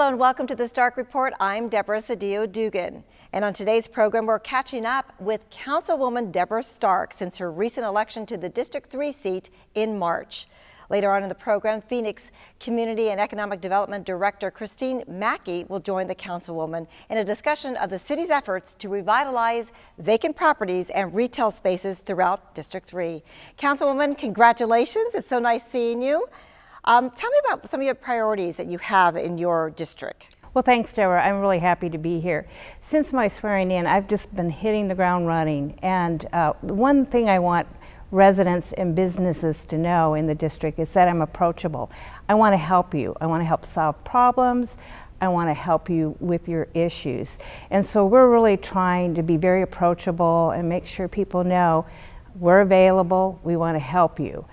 Hello and welcome to the Stark Report. I'm Deborah Sedillo Dugan. And on today's program, we're catching up with Councilwoman Deborah Stark since her recent election to the District 3 seat in March. Later on in the program, Phoenix Community and Economic Development Director Christine Mackay will join the Councilwoman in a discussion of the city's efforts to revitalize vacant properties and retail spaces throughout District 3. Councilwoman, congratulations. It's so nice seeing you. Tell me about some of your priorities that you have in your district. Well, thanks, Deborah. I'm really happy to be here. Since my swearing in, I've just been hitting the ground running. And one thing I want residents and businesses to know in the district is that I'm approachable. I want to help you. I want to help solve problems. I want to help you with your issues. And so we're really trying to be very approachable and make sure people know we're available. We want to help you.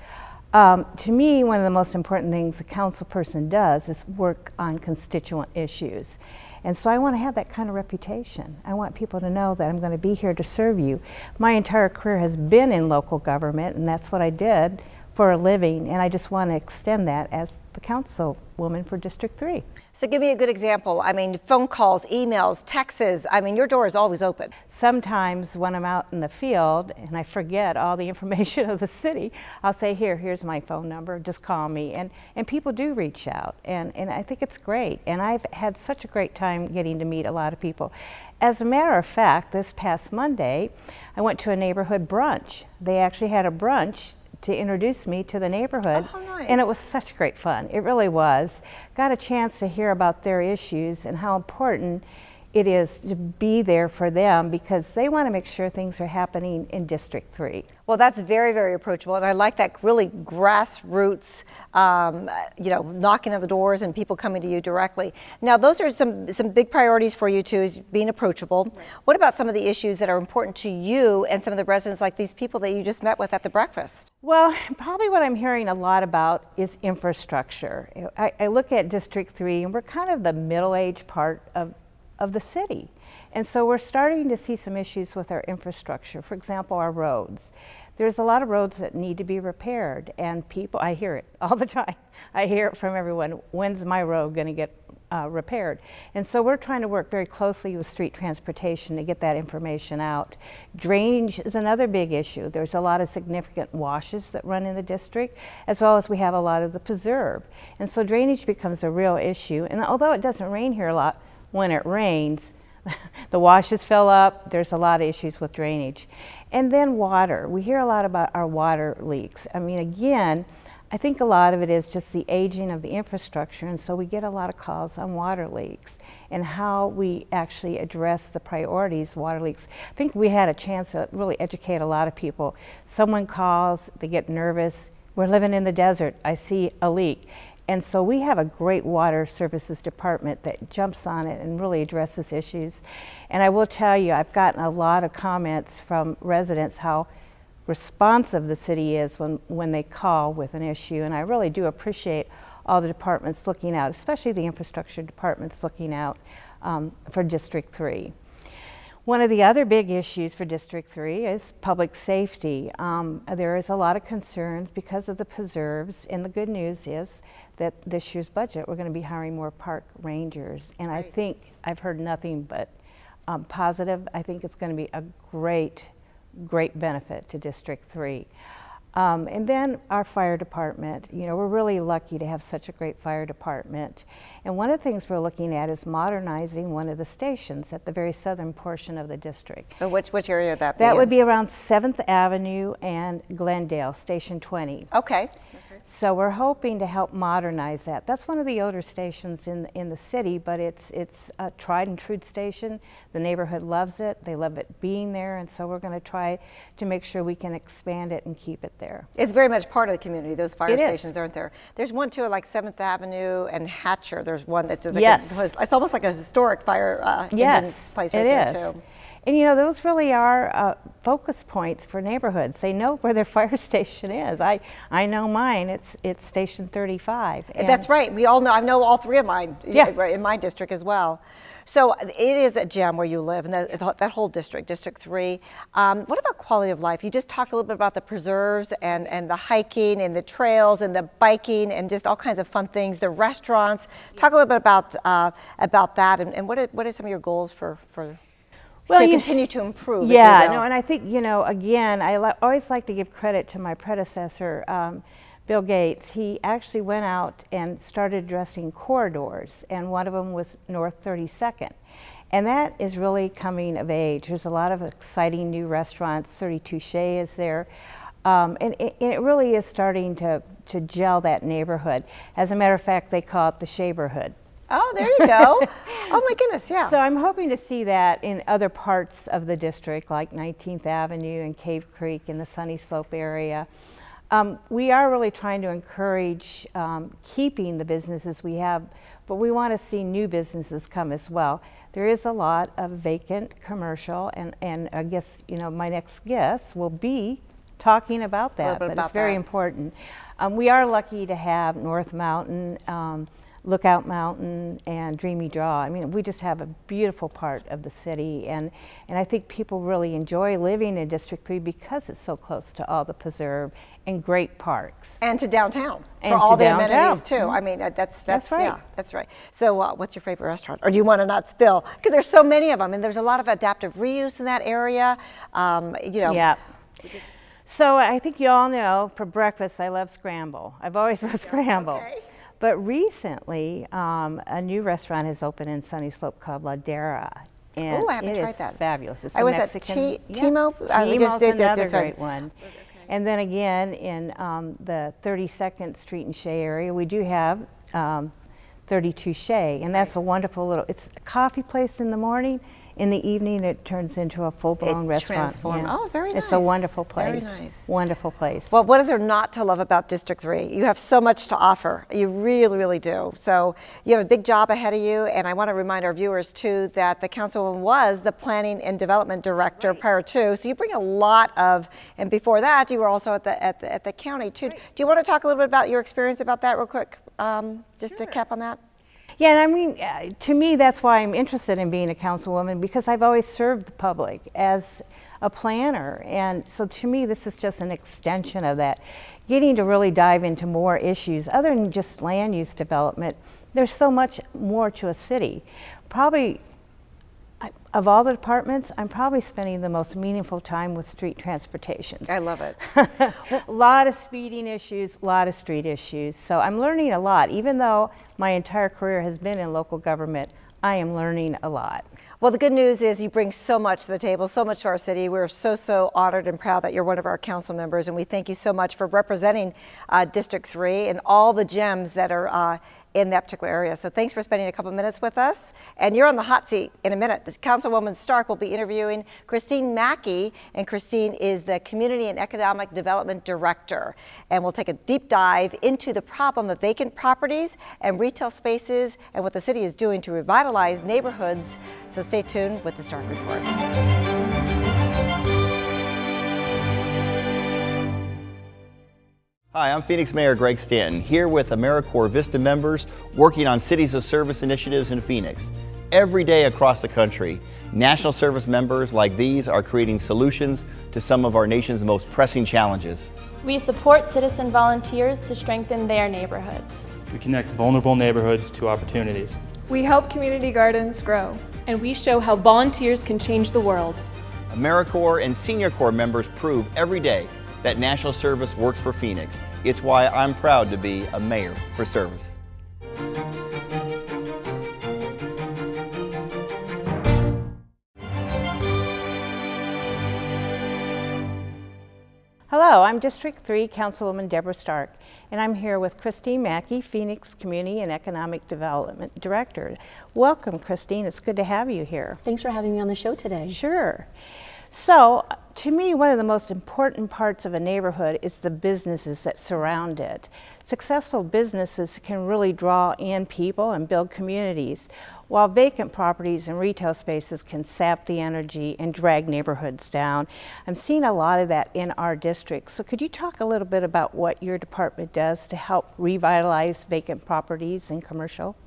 To me, one of the most important things a council person does is work on constituent issues. And so I want to have that kind of reputation. I want people to know that I'm going to be here to serve you. My entire career has been in local government, and that's what I did for a living, and I just want to extend that as the councilwoman for District 3. So give me a good example. I mean, phone calls, emails, texts. I mean, your door is always open. Sometimes when I'm out in the field and I forget all the information of the city, I'll say, here's my phone number, just call me. And people do reach out, and I think it's great. And I've had such a great time getting to meet a lot of people. As a matter of fact, this past Monday, I went to a neighborhood brunch. They actually had a brunch to introduce me to the neighborhood. Oh, how nice. And it was such great fun. It really was. Got a chance to hear about their issues and how important it is to be there for them because they want to make sure things are happening in District 3. Well, that's very, very approachable, and I like that really grassroots, knocking on the doors and people coming to you directly. Now, those are some big priorities for you too, is being approachable. Right. What about some of the issues that are important to you and some of the residents, like these people that you just met with at the breakfast? Well, probably what I'm hearing a lot about is infrastructure. I look at District 3, and we're kind of the middle-aged part of the city. And so we're starting to see some issues with our infrastructure. For example, our roads. There's a lot of roads that need to be repaired, and people, I hear it all the time. I hear it from everyone, when's my road going to get repaired? And so we're trying to work very closely with street transportation to get that information out. Drainage is another big issue. There's a lot of significant washes that run in the district, as well as we have a lot of the preserve. And so drainage becomes a real issue. And although it doesn't rain here a lot, when it rains, the washes fill up. There's a lot of issues with drainage. And then water. We hear a lot about our water leaks. I mean, again, I think a lot of it is just the aging of the infrastructure, and so we get a lot of calls on water leaks and how we actually address the priorities of water leaks. I think we had a chance to really educate a lot of people. Someone calls, they get nervous. We're living in the desert. I see a leak. And so we have a great water services department that jumps on it and really addresses issues. And I will tell you, I've gotten a lot of comments from residents how responsive the city is when they call with an issue. And I really do appreciate all the departments looking out, especially the infrastructure departments looking out for District 3. One of the other big issues for District 3 is public safety. There is a lot of concerns because of the preserves, and the good news is that this year's budget we're going to be hiring more park rangers, and I think I've heard nothing but positive. I think it's going to be a great benefit to District 3. And then our fire department, we're really lucky to have such a great fire department. And one of the things we're looking at is modernizing one of the stations at the very southern portion of the district. But which area would that be? That would be around 7th Avenue and Glendale, Station 20. Okay. So we're hoping to help modernize that. That's one of the older stations in the city, but it's a tried and true station. The neighborhood loves it. They love it being there, and so we're going to try to make sure we can expand it and keep it there. It's very much part of the community. Those fire stations aren't there. There's one too, like 7th Avenue and Hatcher. There's one that's like it's almost like a historic fire engine place right there too. And you know, those really are focus points for neighborhoods. They know where their fire station is. I know mine, it's Station 35. That's right, we all know, I know all three of mine in my district as well. So it is a gem where you live, and that whole district, District 3. What about quality of life? You just talked a little bit about the preserves and the hiking and the trails and the biking and just all kinds of fun things, the restaurants. Talk a little bit about that, and what are some of your goals for to continue to improve? Yeah, no, and I think, you know, again, I always like to give credit to my predecessor, Bill Gates. He actually went out and started addressing corridors, and one of them was North 32nd. And that is really coming of age. There's a lot of exciting new restaurants. 32 Shea is there. And it really is starting to gel that neighborhood. As a matter of fact, they call it the Shaberhood. Oh, there you go. Oh my goodness, yeah. So I'm hoping to see that in other parts of the district, like 19th Avenue and Cave Creek in the Sunny Slope area. We are really trying to encourage keeping the businesses we have, but we want to see new businesses come as well. There is a lot of vacant commercial, and I guess, you know, my next guest will be talking about that, but it's very important. We are lucky to have North Mountain, Lookout Mountain, and Dreamy Draw. I mean, we just have a beautiful part of the city, and I think people really enjoy living in District 3 because it's so close to all the preserve and great parks. And to downtown, for all the amenities too. I mean, that's right. Yeah, that's right. So what's your favorite restaurant? Or do you want to not spill? Because there's so many of them, and there's a lot of adaptive reuse in that area. You know. Yeah. So I think you all know, for breakfast, I love scramble. I've always loved scramble. Okay. But recently, a new restaurant has opened in Sunny Slope called La Debra. Oh, I haven't tried that. It's fabulous. It's I was Mexican. at Timo. We just did another great right. one. Okay. And then again, in the 32nd Street and Shea area, we do have 32 Shea, and that's a wonderful little, it's a coffee place in the morning. In the evening, it turns into a full-blown restaurant. Transformed. Yeah. Oh, very nice. It's a wonderful place. Very nice. Wonderful place. Well, what is there not to love about District 3? You have so much to offer. You really, really do. So you have a big job ahead of you, and I want to remind our viewers, too, that the Councilwoman was the Planning and Development Director prior to, so you bring a lot of, and before that, you were also at the county, too. Right. Do you want to talk a little bit about your experience about that real quick, just to cap on that? Yeah, and I mean, to me, that's why I'm interested in being a councilwoman, because I've always served the public as a planner. And so to me, this is just an extension of that. Getting to really dive into more issues other than just land use development. There's so much more to a city. Probably, of all the departments, I'm probably spending the most meaningful time with street transportation. I love it. A lot of speeding issues, a lot of street issues. So I'm learning a lot. Even though my entire career has been in local government, I am learning a lot. Well, the good news is you bring so much to the table, so much to our city. We're so honored and proud that you're one of our council members, and we thank you so much for representing District 3 and all the gems that are in that particular area. So thanks for spending a couple minutes with us. And you're on the hot seat in a minute. Councilwoman Stark will be interviewing Christine Mackay, and Christine is the Community and Economic Development Director. And we'll take a deep dive into the problem of vacant properties and retail spaces and what the city is doing to revitalize neighborhoods. So stay tuned with the Stark Report. Hi, I'm Phoenix Mayor Greg Stanton, here with AmeriCorps Vista members working on Cities of Service initiatives in Phoenix. Every day across the country, National Service members like these are creating solutions to some of our nation's most pressing challenges. We support citizen volunteers to strengthen their neighborhoods. We connect vulnerable neighborhoods to opportunities. We help community gardens grow. And we show how volunteers can change the world. AmeriCorps and Senior Corps members prove every day that National Service works for Phoenix. It's why I'm proud to be a mayor for service. Hello, I'm District 3 Councilwoman Deborah Stark, and I'm here with Christine Mackay, Phoenix Community and Economic Development Director. Welcome, Christine. It's good to have you here. Thanks for having me on the show today. Sure. So, to me, one of the most important parts of a neighborhood is the businesses that surround it. Successful businesses can really draw in people and build communities. while vacant properties and retail spaces can sap the energy and drag neighborhoods down. I'm seeing a lot of that in our district. So could you talk a little bit about what your department does to help revitalize vacant properties and commercial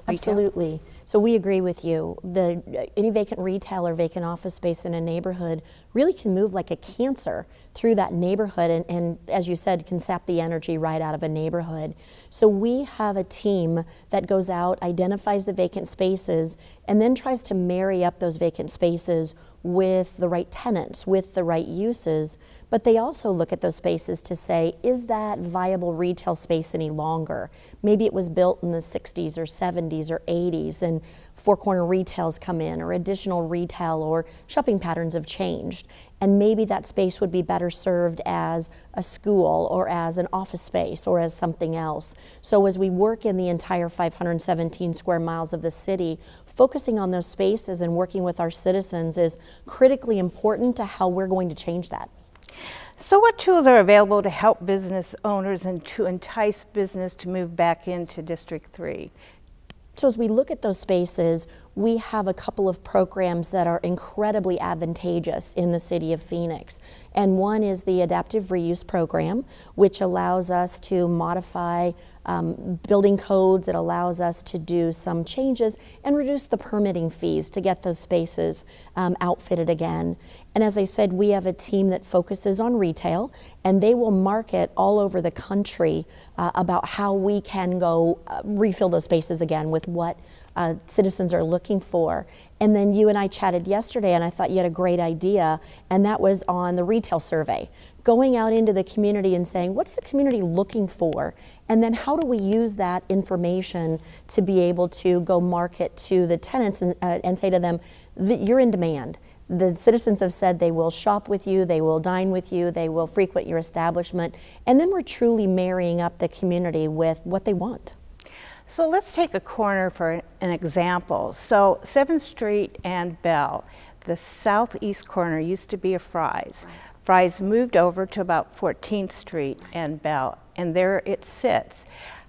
retail? Absolutely. So we agree with you. Any vacant retail or vacant office space in a neighborhood really can move like a cancer through that neighborhood and as you said, can sap the energy right out of a neighborhood. So we have a team that goes out, identifies the vacant spaces, and then tries to marry up those vacant spaces with the right tenants, with the right uses. But they also look at those spaces to say, is that viable retail space any longer? Maybe it was built in the 60s or 70s or 80s and four corner retails come in, or additional retail or shopping patterns have changed. And maybe that space would be better served as a school or as an office space or as something else. So as we work in the entire 517 square miles of the city, focusing on those spaces and working with our citizens is critically important to how we're going to change that. So what tools are available to help business owners and to entice business to move back into District 3? So as we look at those spaces, we have a couple of programs that are incredibly advantageous in the city of Phoenix. And one is the adaptive reuse program, which allows us to modify building codes. It allows us to do some changes and reduce the permitting fees to get those spaces outfitted again. And as I said, we have a team that focuses on retail, and they will market all over the country about how we can go refill those spaces again with what citizens are looking for. And then you and I chatted yesterday, and I thought you had a great idea, and that was on the retail survey. Going out into the community and saying, what's the community looking for? And then how do we use that information to be able to go market to the tenants and say to them, that you're in demand. The citizens have said they will shop with you, they will dine with you, they will frequent your establishment, and then we're truly marrying up the community with what they want. So let's take a corner for an example. So 7th Street and Bell, the southeast corner used to be a Fry's. Fry's moved over to about 14th Street and Bell, and there it sits.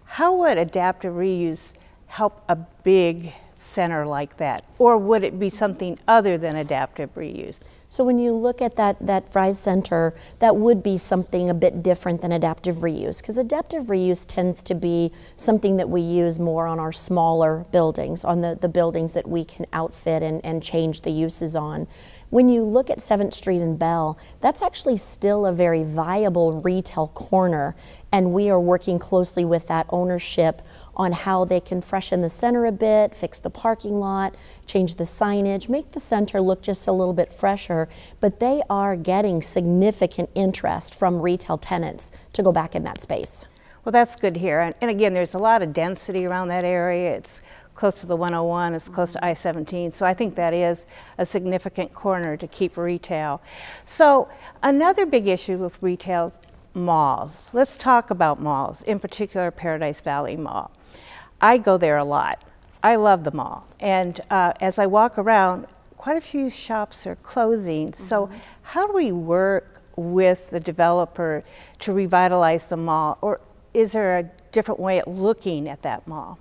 How would adaptive reuse help a big center like that? Or would it be something other than adaptive reuse? So when you look at that Fry's Center, that would be something a bit different than adaptive reuse, because adaptive reuse tends to be something that we use more on our smaller buildings, on the buildings that we can outfit and change the uses on. When you look at 7th Street and Bell, that's actually still a very viable retail corner, and we are working closely with that ownership on how they can freshen the center a bit, fix the parking lot, change the signage, make the center look just a little bit fresher, but they are getting significant interest from retail tenants to go back in that space. Well, that's good to hear. And again, there's a lot of density around that area. It's close to the 101, it's close to I-17, so I think that is a significant corner to keep retail. So another big issue with retail is malls. Let's talk about malls, in particular Paradise Valley Mall. I go there a lot. I love the mall, and as I walk around, quite a few shops are closing. So how do we work with the developer to revitalize the mall, or is there a different way of looking at that mall?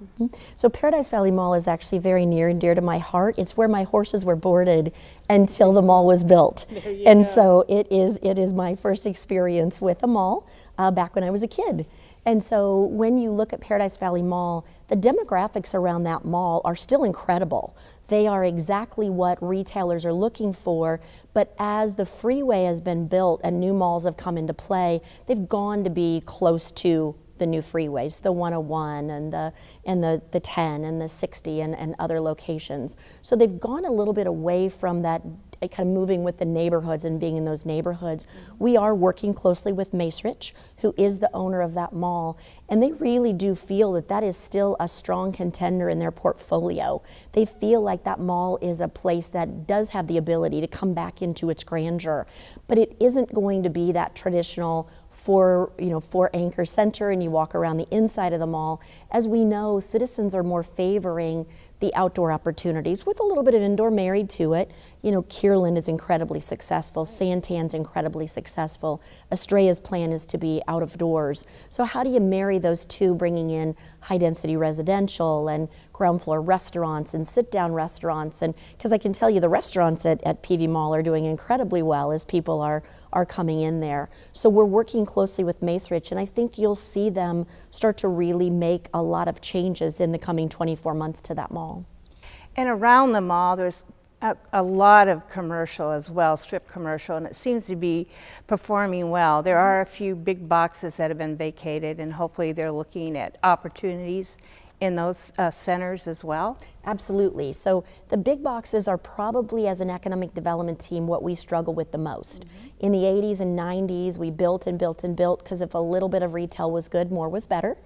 So Paradise Valley Mall is actually very near and dear to my heart. It's where my horses were boarded until the mall was built. And so it is my first experience with a mall back when I was a kid. And so when you look at Paradise Valley Mall, the demographics around that mall are still incredible. They are exactly what retailers are looking for, but as the freeway has been built and new malls have come into play, they've gone to be close to the new freeways, the 101 and the 10 and the 60 and other locations. So they've gone a little bit away from that kind of moving with the neighborhoods and being in those neighborhoods. We are working closely with Macerich, who is the owner of that mall, and they really do feel that that is still a strong contender in their portfolio. They feel like that mall is a place that does have the ability to come back into its grandeur, but it isn't going to be that traditional four anchor center and you walk around the inside of the mall. As we know, citizens are more favoring the outdoor opportunities with a little bit of indoor married to it. You know, Kierland is incredibly successful, Santan's incredibly successful, Estrella's plan is to be out of doors. So how do you marry those two, bringing in high density residential and ground floor restaurants and sit-down restaurants, and because I can tell you the restaurants at PV Mall are doing incredibly well as people are coming in there. So we're working closely with Macerich, and I think you'll see them start to really make a lot of changes in the coming 24 months to that mall. And around the mall, there's a lot of commercial as well, strip commercial, and it seems to be performing well. There are a few big boxes that have been vacated, and hopefully they're looking at opportunities in those centers as well. Absolutely. So the big boxes are probably, as an economic development team, what we struggle with the most. In the 80s and 90s, we built and built and built, because if a little bit of retail was good, more was better.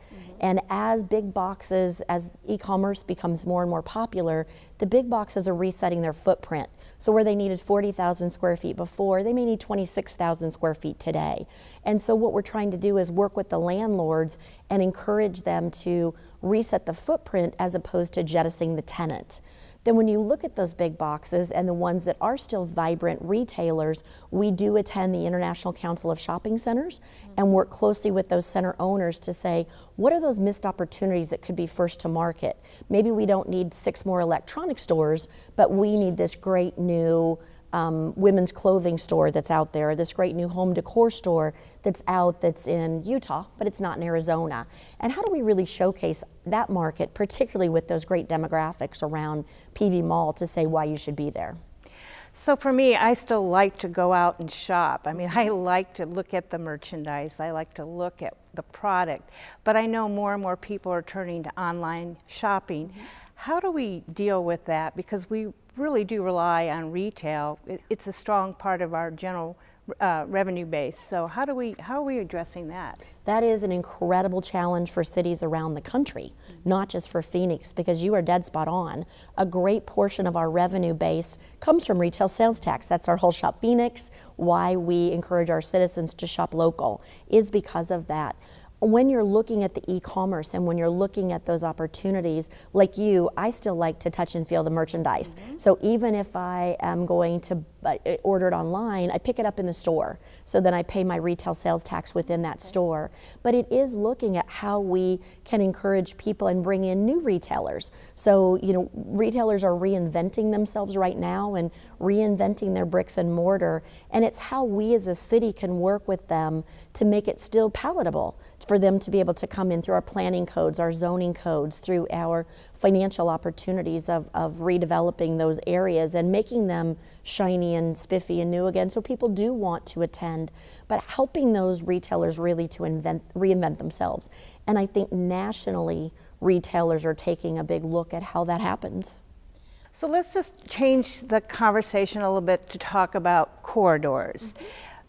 And as big boxes, as e-commerce becomes more and more popular, the big boxes are resetting their footprint. So where they needed 40,000 square feet before, they may need 26,000 square feet today. And so what we're trying to do is work with the landlords and encourage them to reset the footprint as opposed to jettisoning the tenant. Then when you look at those big boxes and the ones that are still vibrant retailers, we do attend the International Council of Shopping Centers and work closely with those center owners to say, what are those missed opportunities that could be first to market? Maybe we don't need 6 more electronic stores, but we need this great new women's clothing store that's out there, this great new home decor store that's in Utah, but it's not in Arizona. And how do we really showcase that market, particularly with those great demographics around PV Mall, to say why you should be there? So for me, I still like to go out and shop. I mean, I like to look at the merchandise. I like to look at the product. But I know more and more people are turning to online shopping. How do we deal with that? Because we really do rely on retail. It's a strong part of our general revenue base. So how are we addressing that? That is an incredible challenge for cities around the country, not just for Phoenix, because you are dead spot on. A great portion of our revenue base comes from retail sales tax. That's our whole Shop Phoenix. Why we encourage our citizens to shop local is because of that. When you're looking at the e-commerce and when you're looking at those opportunities, like you, I still like to touch and feel the merchandise. So even if I am going to order it online, I pick it up in the store. So then I pay my retail sales tax within that store. But it is looking at how we can encourage people and bring in new retailers. So, you know, retailers are reinventing themselves right now and reinventing their bricks and mortar. And it's how we as a city can work with them to make it still palatable for them to be able to come in through our planning codes, our zoning codes, through our financial opportunities of redeveloping those areas and making them shiny and spiffy and new again, so people do want to attend, but helping those retailers really to reinvent themselves. And I think nationally, retailers are taking a big look at how that happens. So let's just change the conversation a little bit to talk about corridors.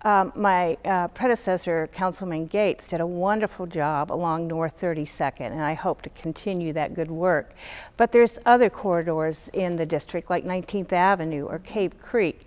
My predecessor, Councilman Gates, did a wonderful job along North 32nd, and I hope to continue that good work. But there's other corridors in the district, like 19th Avenue or Cave Creek.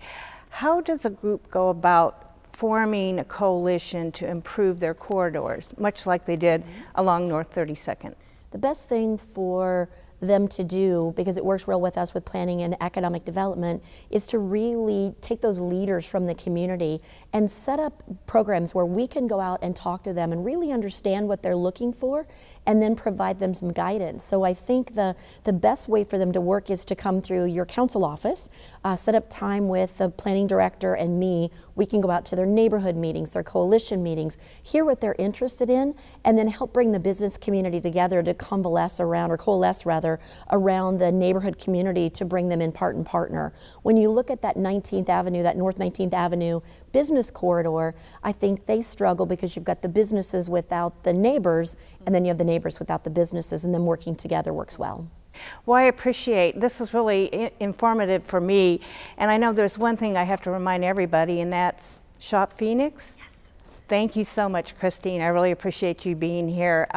How does a group go about forming a coalition to improve their corridors, much like they did along North 32nd? The best thing for them to do, because it works real with us with planning and economic development, is to really take those leaders from the community and set up programs where we can go out and talk to them and really understand what they're looking for and then provide them some guidance. So I think the best way for them to work is to come through your council office, set up time with the planning director and me. We can go out to their neighborhood meetings, their coalition meetings, hear what they're interested in, and then help bring the business community together to coalesce around the neighborhood community to bring them in part and partner. When you look at that 19th Avenue, that North 19th Avenue business corridor, I think they struggle because you've got the businesses without the neighbors, and then you have the neighbors without the businesses, and then working together works well. Well, I appreciate, this was really informative for me, and I know there's one thing I have to remind everybody, and that's Shop Phoenix. Yes. Thank you so much, Christine. I really appreciate you being here.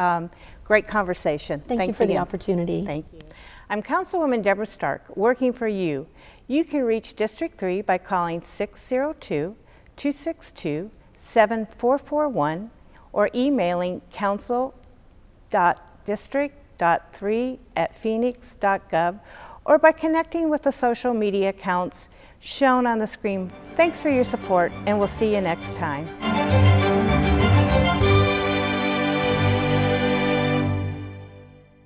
Great conversation. Thank you for the opportunity. Thank you. I'm Councilwoman Deborah Stark, working for you. You can reach District 3 by calling 602-262-7441 or emailing council.district.3@phoenix.gov or by connecting with the social media accounts shown on the screen. Thanks for your support, and we'll see you next time.